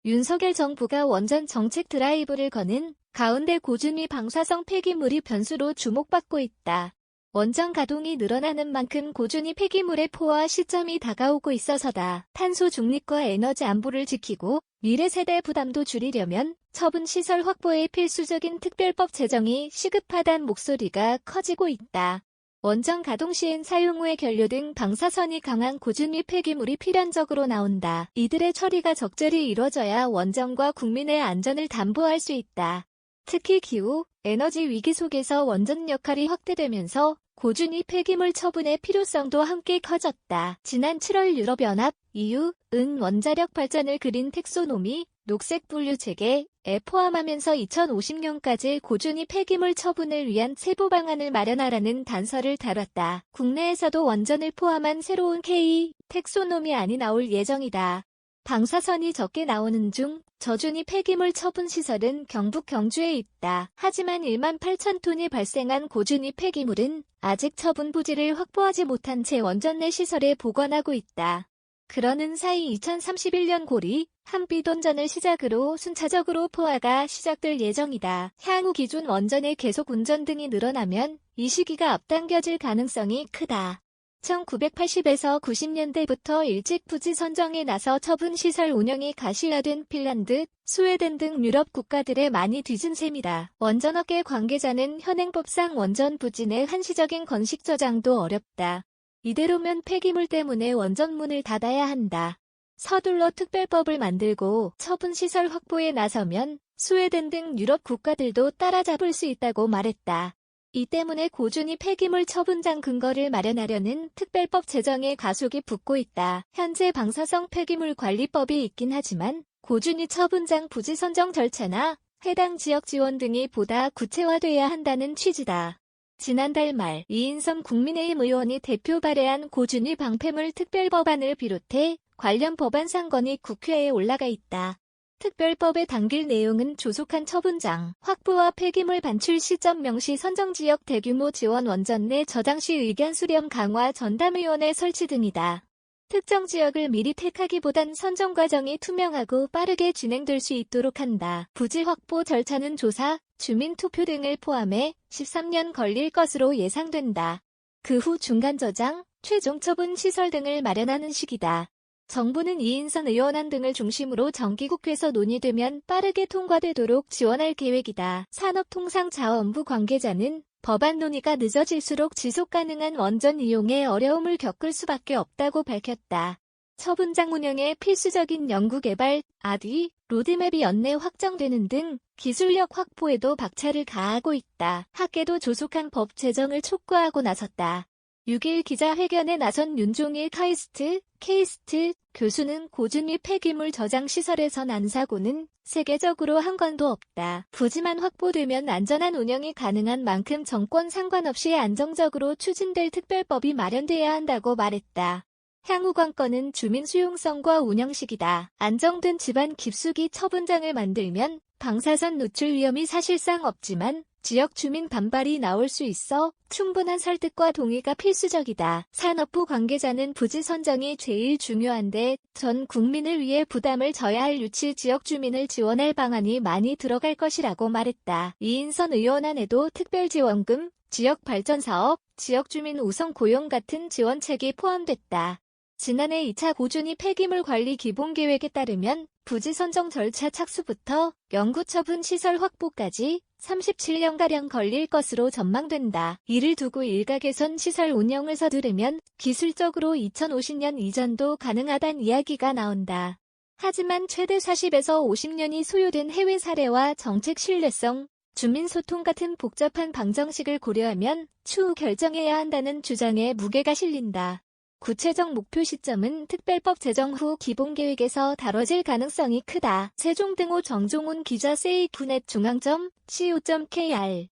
윤석열 정부가 원전 정책 드라이브를 거는 가운데 고준위 방사성 폐기물이 변수로 주목받고 있다. 원전 가동이 늘어나는 만큼 고준위 폐기물의 포화 시점이 다가오고 있어서다. 탄소 중립과 에너지 안보를 지키고 미래 세대 부담도 줄이려면 처분 시설 확보에 필수적인 특별법 제정이 시급하다는 목소리가 커지고 있다. 원전 가동 시엔 사용 후에 결류 등 방사선이 강한 고준위 폐기물이 필연적으로 나온다. 이들의 처리가 적절히 이뤄져야 원전과 국민의 안전을 담보할 수 있다. 특히 기후, 에너지 위기 속에서 원전 역할이 확대되면서 고준위 폐기물 처분의 필요성도 함께 커졌다. 지난 7월 유럽연합, EU,은 원자력 발전을 그린 텍소노미, 녹색 분류 체계에 포함하면서 2050년까지 고준위 폐기물 처분을 위한 세부 방안을 마련하라는 단서를 다뤘다. 국내에서도 원전을 포함한 새로운 K 텍소노미안이 나올 예정이다. 방사선이 적게 나오는 중 저준위 폐기물 처분 시설은 경북 경주에 있다. 하지만 1만 8천 톤이 발생한 고준위 폐기물은 아직 처분 부지를 확보하지 못한 채 원전 내 시설에 보관하고 있다. 그러는 사이 2031년 고리, 한빛원전을 시작으로 순차적으로 포화가 시작될 예정이다. 향후 기존 원전의 계속 운전 등이 늘어나면 이 시기가 앞당겨질 가능성이 크다. 1980에서 90년대부터 일찍 부지 선정에 나서 처분시설 운영이 가시화된 핀란드, 스웨덴 등 유럽 국가들에 많이 뒤진 셈이다. 원전업계 관계자는 현행법상 원전 부지 내 한시적인 건식 저장도 어렵다. 이대로면 폐기물 때문에 원전 문을 닫아야 한다. 서둘러 특별법을 만들고 처분시설 확보에 나서면 스웨덴 등 유럽 국가들도 따라잡을 수 있다고 말했다. 이 때문에 고준위 폐기물 처분장 근거를 마련하려는 특별법 제정에 가속이 붙고 있다. 현재 방사성 폐기물 관리법이 있긴 하지만 고준위 처분장 부지 선정 절차나 해당 지역 지원 등이 보다 구체화돼야 한다는 취지다. 지난달 말 이인선 국민의힘 의원이 대표 발의한 고준위 방패물 특별법안을 비롯해 관련 법안 상건이 국회에 올라가 있다. 특별법에 담길 내용은 조속한 처분장 확보와 폐기물 반출 시점 명시 선정지역 대규모 지원 원전 내 저장 시 의견 수렴 강화 전담위원회 설치 등이다. 특정 지역을 미리 택하기보단 선정 과정이 투명하고 빠르게 진행될 수 있도록 한다. 부지 확보 절차는 조사, 주민투표 등을 포함해 13년 걸릴 것으로 예상된다. 그 후 중간 저장, 최종 처분 시설 등을 마련하는 시기다. 정부는 이인선 의원안 등을 중심으로 정기국회에서 논의되면 빠르게 통과되도록 지원할 계획이다. 산업통상자원부 관계자는 법안 논의가 늦어질수록 지속가능한 원전 이용에 어려움을 겪을 수밖에 없다고 밝혔다. 처분장 운영에 필수적인 연구개발, R&D, 로드맵이 연내 확정되는 등 기술력 확보에도 박차를 가하고 있다. 학계도 조속한 법 제정을 촉구하고 나섰다. 6일 기자회견에 나선 윤종일 케이스트 교수는 고준위 폐기물 저장 시설에서 난 사고는 세계적으로 한 건도 없다. 부지만 확보되면 안전한 운영이 가능한 만큼 정권 상관없이 안정적으로 추진될 특별법이 마련돼야 한다고 말했다. 향후 관건은 주민 수용성과 운영식이다. 안정된 집안 깊숙이 처분장을 만들면 방사선 노출 위험이 사실상 없지만 지역 주민 반발이 나올 수 있어 충분한 설득과 동의가 필수적이다. 산업부 관계자는 부지 선정이 제일 중요한데 전 국민을 위해 부담을 져야 할 유치 지역 주민을 지원할 방안이 많이 들어갈 것이라고 말했다. 이인선 의원안에도 특별지원금, 지역발전사업, 지역주민 우선 고용 같은 지원책이 포함됐다. 지난해 2차 고준위 폐기물 관리 기본계획에 따르면 부지 선정 절차 착수부터 영구처분 시설 확보까지 37년가량 걸릴 것으로 전망된다. 이를 두고 일각에선 시설 운영을 서두르면 기술적으로 2050년 이전도 가능하단 이야기가 나온다. 하지만 최대 40에서 50년이 소요된 해외 사례와 정책 신뢰성, 주민소통 같은 복잡한 방정식을 고려하면 추후 결정해야 한다는 주장에 무게가 실린다. 구체적 목표 시점은 특별법 제정 후 기본계획에서 다뤄질 가능성이 크다. 세종등호 정종훈 기자 세이프넷 중앙점 co.kr